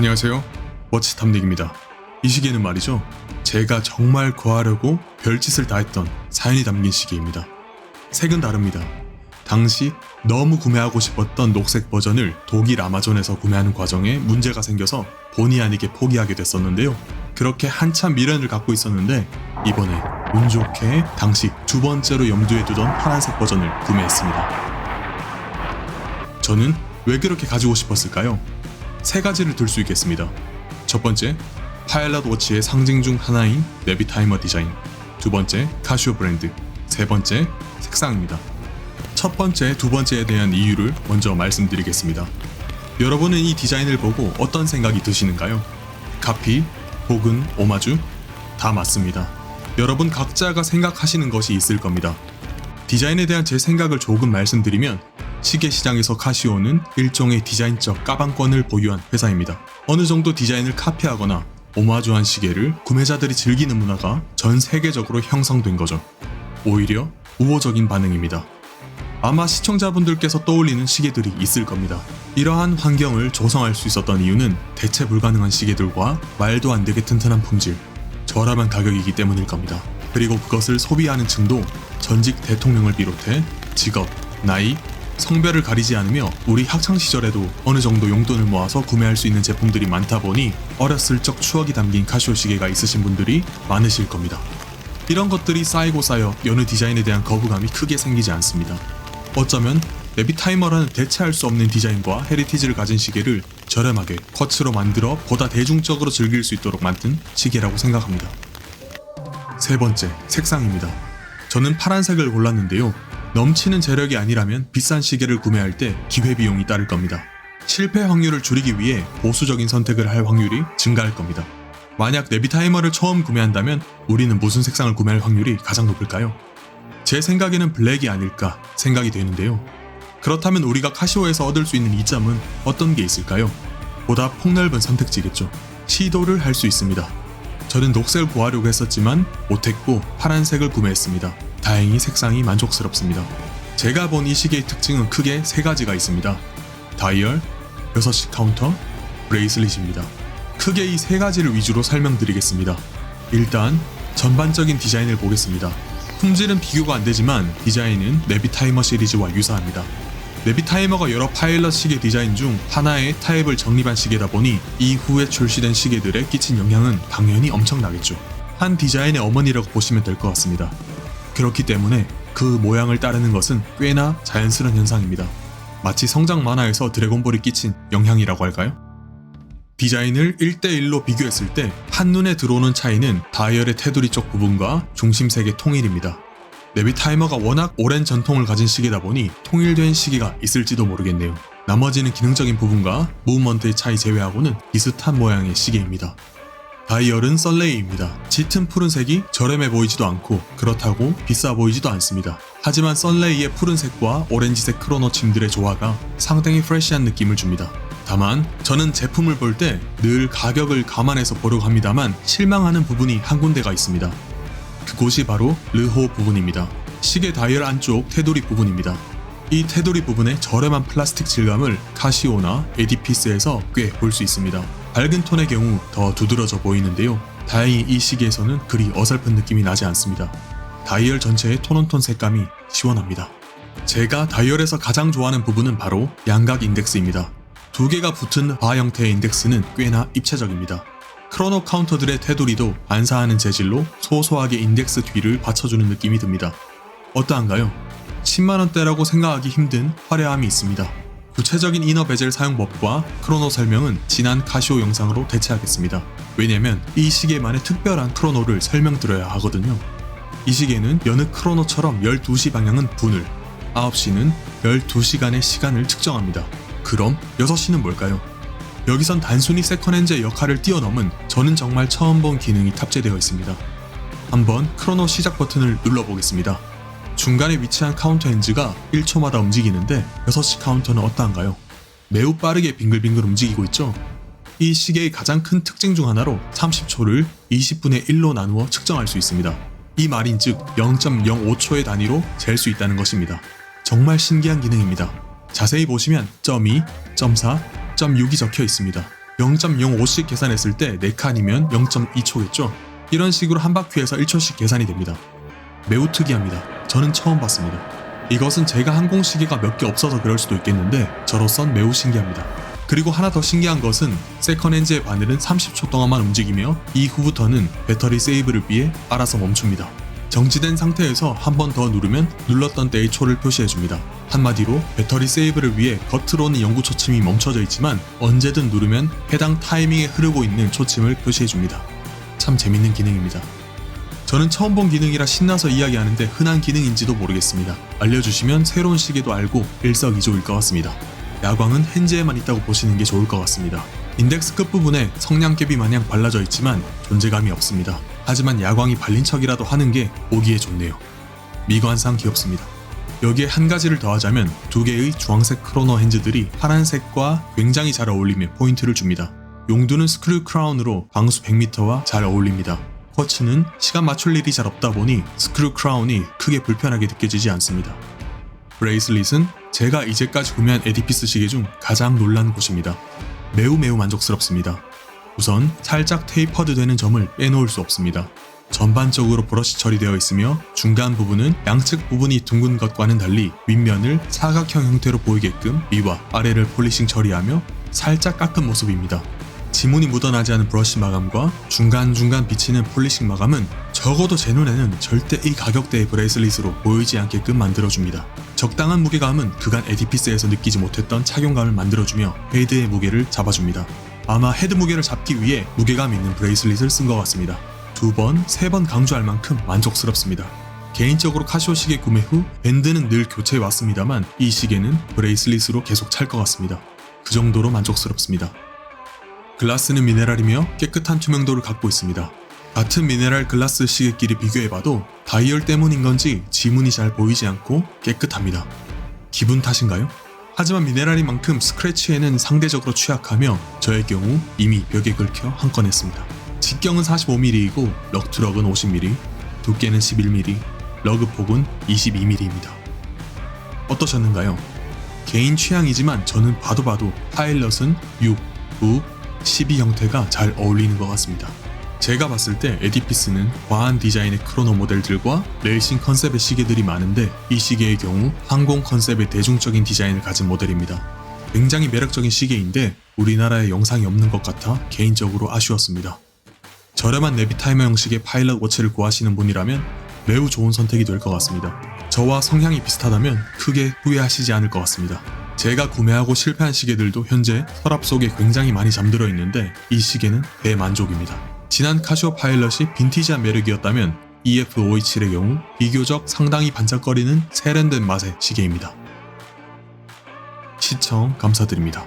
안녕하세요. 워치탐닉입니다. 이 시계는 말이죠. 제가 정말 구하려고 별짓을 다 했던 사연이 담긴 시계입니다. 색은 다릅니다. 당시 너무 구매하고 싶었던 녹색 버전을 독일 아마존에서 구매하는 과정에 문제가 생겨서 본의 아니게 포기하게 됐었는데요. 그렇게 한참 미련을 갖고 있었는데 이번에 운 좋게 당시 두 번째로 염두에 두던 파란색 버전을 구매했습니다. 저는 왜 그렇게 가지고 싶었을까요? 세 가지를 들 수 있겠습니다. 첫 번째, 파일럿 워치의 상징 중 하나인 네비타이머 디자인. 두 번째, 카시오 브랜드. 세 번째, 색상입니다. 첫 번째, 두 번째에 대한 이유를 먼저 말씀드리겠습니다. 여러분은 이 디자인을 보고 어떤 생각이 드시는가요? 카피 혹은 오마주? 다 맞습니다. 여러분 각자가 생각하시는 것이 있을 겁니다. 디자인에 대한 제 생각을 조금 말씀드리면 시계 시장에서 카시오는 일종의 디자인적 까방권을 보유한 회사입니다. 어느 정도 디자인을 카피하거나 오마주한 시계를 구매자들이 즐기는 문화가 전 세계적으로 형성된 거죠. 오히려 우호적인 반응입니다. 아마 시청자분들께서 떠올리는 시계들이 있을 겁니다. 이러한 환경을 조성할 수 있었던 이유는 대체 불가능한 시계들과 말도 안 되게 튼튼한 품질, 저렴한 가격이기 때문일 겁니다. 그리고 그것을 소비하는 층도 전직 대통령을 비롯해 직업, 나이, 성별을 가리지 않으며 우리 학창시절에도 어느 정도 용돈을 모아서 구매할 수 있는 제품들이 많다 보니 어렸을 적 추억이 담긴 카시오 시계가 있으신 분들이 많으실 겁니다. 이런 것들이 쌓이고 쌓여 여느 디자인에 대한 거부감이 크게 생기지 않습니다. 어쩌면 네비타이머라는 대체할 수 없는 디자인과 헤리티지를 가진 시계를 저렴하게 쿼츠로 만들어 보다 대중적으로 즐길 수 있도록 만든 시계라고 생각합니다. 세 번째, 색상입니다. 저는 파란색을 골랐는데요. 넘치는 재력이 아니라면 비싼 시계를 구매할 때 기회비용이 따를 겁니다. 실패 확률을 줄이기 위해 보수적인 선택을 할 확률이 증가할 겁니다. 만약 네비타이머를 처음 구매한다면 우리는 무슨 색상을 구매할 확률이 가장 높을까요? 제 생각에는 블랙이 아닐까 생각이 되는데요. 그렇다면 우리가 카시오에서 얻을 수 있는 이점은 어떤 게 있을까요? 보다 폭넓은 선택지겠죠. 시도를 할 수 있습니다. 저는 녹색을 구하려고 했었지만 못했고 파란색을 구매했습니다. 다행히 색상이 만족스럽습니다. 제가 본 이 시계의 특징은 크게 세 가지가 있습니다. 다이얼, 6시 카운터, 브레이슬릿입니다. 크게 이 세 가지를 위주로 설명드리겠습니다. 일단 전반적인 디자인을 보겠습니다. 품질은 비교가 안 되지만 디자인은 네비타이머 시리즈와 유사합니다. 네비타이머가 여러 파일럿 시계 디자인 중 하나의 타입을 정립한 시계다 보니 이후에 출시된 시계들에 끼친 영향은 당연히 엄청나겠죠. 한 디자인의 어머니라고 보시면 될 것 같습니다. 그렇기 때문에 그 모양을 따르는 것은 꽤나 자연스러운 현상입니다. 마치 성장 만화에서 드래곤볼이 끼친 영향이라고 할까요? 디자인을 1대1로 비교했을 때 한눈에 들어오는 차이는 다이얼의 테두리 쪽 부분과 중심색의 통일입니다. 네비타이머가 워낙 오랜 전통을 가진 시계다 보니 통일된 시계가 있을지도 모르겠네요. 나머지는 기능적인 부분과 무브먼트의 차이 제외하고는 비슷한 모양의 시계입니다. 다이얼은 썰레이입니다. 짙은 푸른색이 저렴해 보이지도 않고 그렇다고 비싸 보이지도 않습니다. 하지만 썰레이의 푸른색과 오렌지색 크로노 침들의 조화가 상당히 프레시한 느낌을 줍니다. 다만 저는 제품을 볼 때 늘 가격을 감안해서 보려고 합니다만 실망하는 부분이 한 군데가 있습니다. 그곳이 바로 르호 부분입니다. 시계 다이얼 안쪽 테두리 부분입니다. 이 테두리 부분의 저렴한 플라스틱 질감을 카시오나 에디피스에서 꽤 볼 수 있습니다. 밝은 톤의 경우 더 두드러져 보이는데요. 다행히 이 시계에서는 그리 어설픈 느낌이 나지 않습니다. 다이얼 전체의 톤온톤 색감이 시원합니다. 제가 다이얼에서 가장 좋아하는 부분은 바로 양각 인덱스입니다. 두 개가 붙은 바 형태의 인덱스는 꽤나 입체적입니다. 크로노 카운터들의 테두리도 반사하는 재질로 소소하게 인덱스 뒤를 받쳐주는 느낌이 듭니다. 어떠한가요? 10만원대라고 생각하기 힘든 화려함이 있습니다. 구체적인 이너 베젤 사용법과 크로노 설명은 지난 카시오 영상으로 대체하겠습니다. 왜냐면 이 시계만의 특별한 크로노를 설명드려야 하거든요. 이 시계는 여느 크로노처럼 12시 방향은 분을, 9시는 12시간의 시간을 측정합니다. 그럼 6시는 뭘까요? 여기선 단순히 세컨핸즈의 역할을 뛰어넘은 저는 정말 처음 본 기능이 탑재되어 있습니다. 한번 크로노 시작 버튼을 눌러보겠습니다. 중간에 위치한 카운터 핸즈가 1초마다 움직이는데 6시 카운터는 어떠한가요? 매우 빠르게 빙글빙글 움직이고 있죠? 이 시계의 가장 큰 특징 중 하나로 30초를 20분의 1로 나누어 측정할 수 있습니다. 이 말인즉 0.05초의 단위로 잴 수 있다는 것입니다. 정말 신기한 기능입니다. 자세히 보시면 .2, .4, .6이 적혀 있습니다. 0.05씩 계산했을 때 4칸이면 0.2초겠죠? 이런 식으로 한 바퀴에서 1초씩 계산이 됩니다. 매우 특이합니다. 저는 처음 봤습니다. 이것은 제가 항공시계가 몇 개 없어서 그럴 수도 있겠는데 저로선 매우 신기합니다. 그리고 하나 더 신기한 것은 세컨핸즈의 바늘은 30초 동안만 움직이며 이후부터는 배터리 세이브를 위해 알아서 멈춥니다. 정지된 상태에서 한 번 더 누르면 눌렀던 때의 초를 표시해줍니다. 한마디로 배터리 세이브를 위해 겉으로는 영구 초침이 멈춰져 있지만 언제든 누르면 해당 타이밍에 흐르고 있는 초침을 표시해줍니다. 참 재밌는 기능입니다. 저는 처음 본 기능이라 신나서 이야기하는데 흔한 기능인지도 모르겠습니다. 알려주시면 새로운 시계도 알고 일석이조일 것 같습니다. 야광은 핸즈에만 있다고 보시는 게 좋을 것 같습니다. 인덱스 끝부분에 성냥개비 마냥 발라져 있지만 존재감이 없습니다. 하지만 야광이 발린 척이라도 하는 게 보기에 좋네요. 미관상 귀엽습니다. 여기에 한 가지를 더하자면 두 개의 주황색 크로노 핸즈들이 파란색과 굉장히 잘 어울리며 포인트를 줍니다. 용두는 스크류 크라운으로 방수 100m와 잘 어울립니다. 쿼츠는 시간 맞출 일이 잘 없다 보니 스크류 크라운이 크게 불편하게 느껴지지 않습니다. 브레이슬릿은 제가 이제까지 구매한 에디피스 시계 중 가장 놀란 곳입니다. 매우 만족스럽습니다. 우선 살짝 테이퍼드 되는 점을 빼놓을 수 없습니다. 전반적으로 브러쉬 처리되어 있으며 중간 부분은 양측 부분이 둥근 것과는 달리 윗면을 사각형 형태로 보이게끔 위와 아래를 폴리싱 처리하며 살짝 깎은 모습입니다. 지문이 묻어나지 않은 브러쉬 마감과 중간중간 비치는 폴리싱 마감은 적어도 제 눈에는 절대 이 가격대의 브레이슬릿으로 보이지 않게끔 만들어줍니다. 적당한 무게감은 그간 에디피스에서 느끼지 못했던 착용감을 만들어주며 헤드의 무게를 잡아줍니다. 아마 헤드 무게를 잡기 위해 무게감 있는 브레이슬릿을 쓴 것 같습니다. 2번, 3번 강조할 만큼 만족스럽습니다. 개인적으로 카시오 시계 구매 후 밴드는 늘 교체해 왔습니다만 이 시계는 브레이슬릿으로 계속 찰 것 같습니다. 그 정도로 만족스럽습니다. 글라스는 미네랄이며 깨끗한 투명도를 갖고 있습니다. 같은 미네랄 글라스 시계끼리 비교해봐도 다이얼 때문인 건지 지문이 잘 보이지 않고 깨끗합니다. 기분 탓인가요? 하지만 미네랄인 만큼 스크래치에는 상대적으로 취약하며 저의 경우 이미 벽에 긁혀 한 건 했습니다. 직경은 45mm이고 럭투럭은 50mm, 두께는 11mm, 러그 폭은 22mm입니다. 어떠셨는가요? 개인 취향이지만 저는 봐도 파일럿은 6, 9, 12 형태가 잘 어울리는 것 같습니다. 제가 봤을 때 에디피스는 과한 디자인의 크로노 모델들과 레이싱 컨셉의 시계들이 많은데 이 시계의 경우 항공 컨셉의 대중적인 디자인을 가진 모델입니다. 굉장히 매력적인 시계인데 우리나라에 영상이 없는 것 같아 개인적으로 아쉬웠습니다. 저렴한 네비타이머 형식의 파일럿 워치를 구하시는 분이라면 매우 좋은 선택이 될 것 같습니다. 저와 성향이 비슷하다면 크게 후회하시지 않을 것 같습니다. 제가 구매하고 실패한 시계들도 현재 서랍 속에 굉장히 많이 잠들어 있는데 이 시계는 대만족입니다. 지난 카시오 파일럿이 빈티지한 매력이었다면 EF527의 경우 비교적 상당히 반짝거리는 세련된 맛의 시계입니다. 시청 감사드립니다.